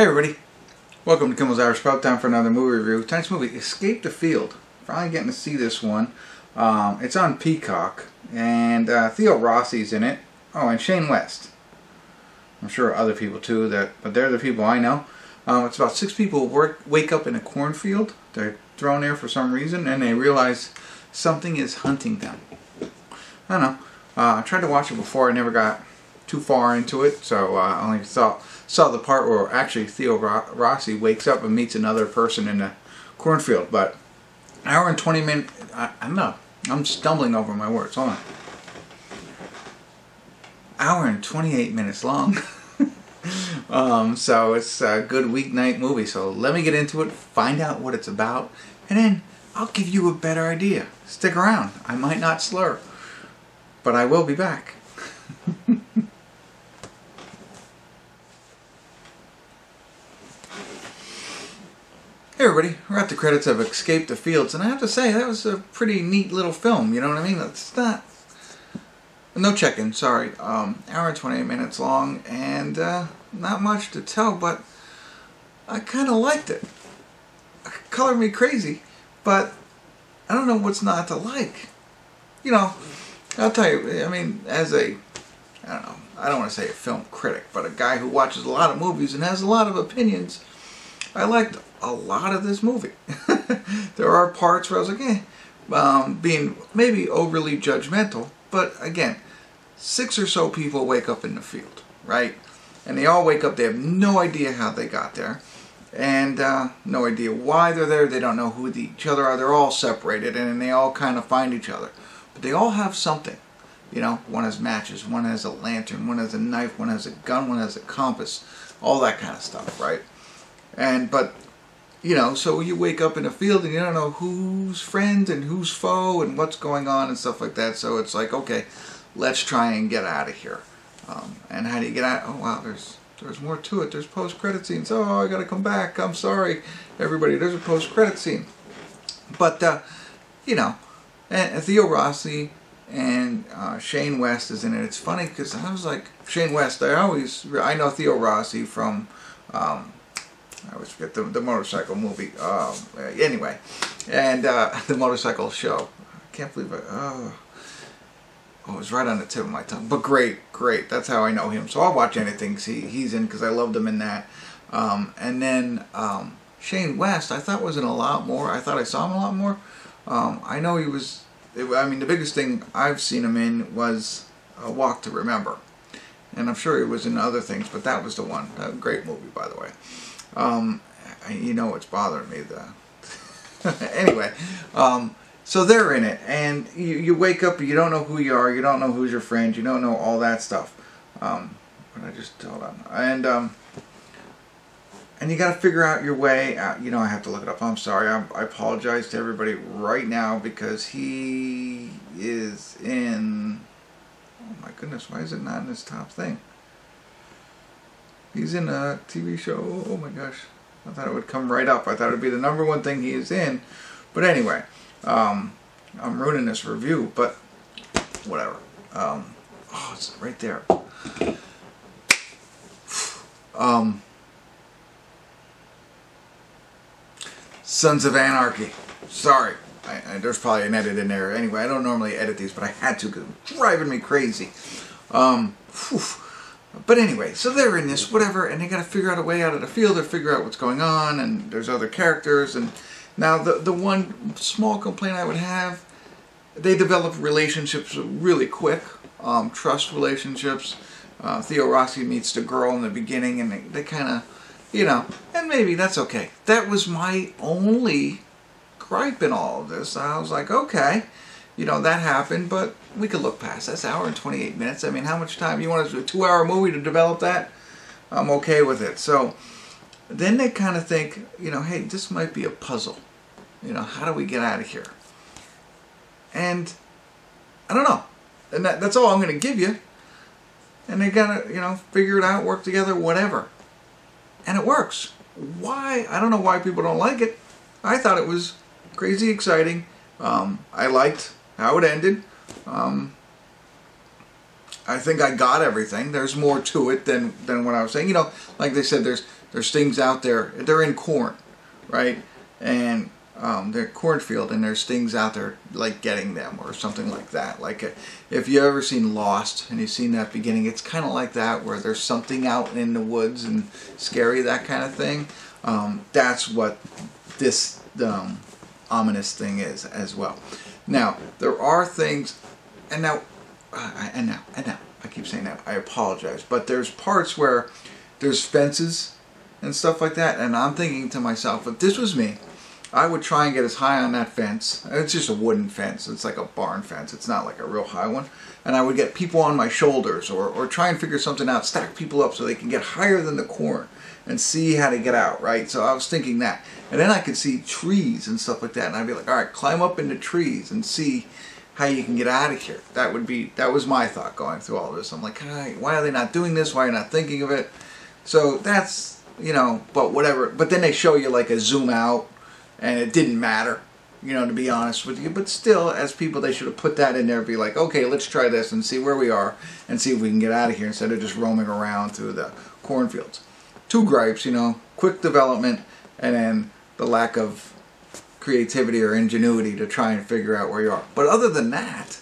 Hey everybody, welcome to Kimmel's Irish Pub. Time for another movie review. Tonight's movie, Escape the Field. Finally getting to see this one. It's on Peacock, and Theo Rossi's in it. Oh, and Shane West. I'm sure other people too, but they're the people I know. It's about 6 people wake up in a cornfield. They're thrown there for some reason, and they realize something is hunting them. I don't know. I tried to watch it before. I never got too far into it, so I only saw the part where actually Theo Rossi wakes up and meets another person in the cornfield. But an hour and 20 minutes, I don't know, I'm stumbling over my words. Hold on. Hour and 28 minutes long. So it's a good weeknight movie. So let me get into it, find out what it's about, and then I'll give you a better idea. Stick around. I might not slur, but I will be back. Hey everybody, we're at the credits of Escape the Fields, and I have to say that was a pretty neat little film, you know what I mean? It's not, no check-in, sorry, hour and 28 minutes long, and not much to tell, but I kind of liked it. It colored me crazy, but I don't know what's not to like. You know, I'll tell you, I mean, as a, I don't know, I don't want to say a film critic, but a guy who watches a lot of movies and has a lot of opinions, I liked a lot of this movie. There are parts where I was like, being maybe overly judgmental, but again, 6 or so people wake up in the field, right? And they all wake up, they have no idea how they got there, and no idea why they're there, they don't know who each other are, they're all separated, and they all kind of find each other. But they all have something. You know, one has matches, one has a lantern, one has a knife, one has a gun, one has a compass, all that kind of stuff, right? But you know, so you wake up in a field and you don't know who's friend and who's foe and what's going on and stuff like that. So it's like, okay, let's try and get out of here. And how do you get out? Oh wow, there's more to it. There's post-credit scenes. Oh, I gotta come back. I'm sorry, everybody. There's a post-credit scene. But you know, and Theo Rossi and Shane West is in it. It's funny because I was like, Shane West. I know Theo Rossi from. I always forget the motorcycle movie. Anyway, and the motorcycle show. I can't believe it. Oh, it was right on the tip of my tongue. But great. That's how I know him. So I'll watch anything he's in because I loved him in that. And then Shane West, I thought was in a lot more. I thought I saw him a lot more. I know he was. I mean, the biggest thing I've seen him in was A Walk to Remember, and I'm sure he was in other things, but that was the one. A great movie, by the way. You know what's bothering me, anyway, so they're in it, and you wake up, you don't know who you are, you don't know who's your friend, you don't know all that stuff. But I just hold on, and you got to figure out your way out. You know, I have to look it up. I'm sorry. I apologize to everybody right now because he is in. Oh my goodness, why is it not in this top thing? He's in a TV show. Oh my gosh. I thought it would come right up. I thought it would be the #1 thing he is in. But anyway, I'm ruining this review, but whatever. Oh, it's right there. Sons of Anarchy. Sorry. There's probably an edit in there. Anyway, I don't normally edit these, but I had to because it's driving me crazy. But anyway, so they're in this, whatever, and they got to figure out a way out of the field or figure out what's going on, and there's other characters. And now the one small complaint I would have, they develop relationships really quick, trust relationships. Theo Rossi meets the girl in the beginning, and they kind of, you know, and maybe that's okay. That was my only gripe in all of this. I was like, okay, you know, that happened, but we could look past. That's an hour and 28 minutes. I mean, how much time? You want to do a 2-hour movie to develop that? I'm okay with it. So then they kind of think, you know, hey, this might be a puzzle. You know, how do we get out of here? And I don't know. And that's all I'm going to give you. And they got to, you know, figure it out, work together, whatever. And it works. Why? I don't know why people don't like it. I thought it was crazy exciting. I liked how it ended. I think I got everything. There's more to it than what I was saying. You know, like they said, there's there's things out there. They're in corn, right? And they're cornfield, and there's things out there like getting them or something like that. Like if you ever seen Lost and you've seen that beginning, it's kind of like that, where there's something out in the woods and scary, that kind of thing. That's what this ominous thing is as well. Now there are things, and now I keep saying that. I apologize, but there's parts where there's fences and stuff like that, and I'm thinking to myself, if this was me, I would try and get as high on that fence. It's just a wooden fence. It's like a barn fence. It's not like a real high one. And I would get people on my shoulders, or try and figure something out, stack people up so they can get higher than the corn and see how to get out, right? So I was thinking that. And then I could see trees and stuff like that, and I'd be like, all right, climb up into trees and see how you can get out of here. That was my thought going through all this. I'm like, why are they not doing this? Why are you not thinking of it? So that's, but whatever. But then they show you like a zoom out, and it didn't matter, to be honest with you. But still, as people, they should have put that in there, be like, okay, let's try this and see where we are and see if we can get out of here instead of just roaming around through the cornfields. 2 gripes, quick development, and then the lack of creativity or ingenuity to try and figure out where you are. But other than that,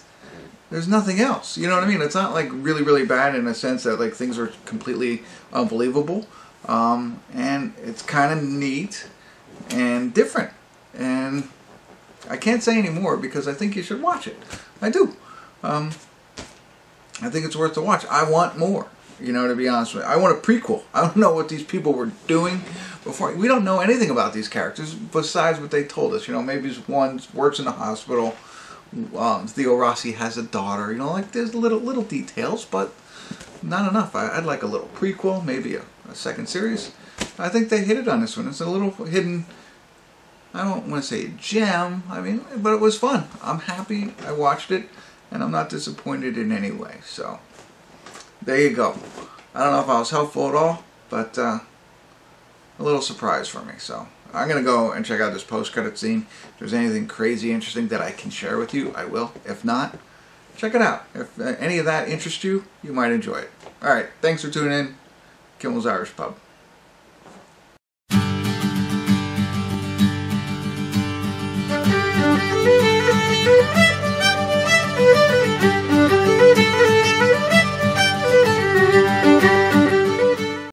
there's nothing else. You know what I mean? It's not like really, really bad in a sense that like things are completely unbelievable. And it's kind of neat and different. And I can't say any more because I think you should watch it. I do. I think it's worth the watch. I want more, to be honest with you. I want a prequel. I don't know what these people were doing before. We don't know anything about these characters besides what they told us. Maybe one works in a hospital. Theo Rossi has a daughter. Like there's little details, but not enough. I'd like a little prequel, maybe a second series. I think they hit it on this one. It's a little hidden, I don't want to say a gem, but it was fun. I'm happy I watched it, and I'm not disappointed in any way. So, there you go. I don't know if I was helpful at all, but a little surprise for me. So, I'm going to go and check out this post-credit scene. If there's anything crazy interesting that I can share with you, I will. If not, check it out. If any of that interests you, you might enjoy it. Alright, thanks for tuning in. Kimmel's Irish Pub.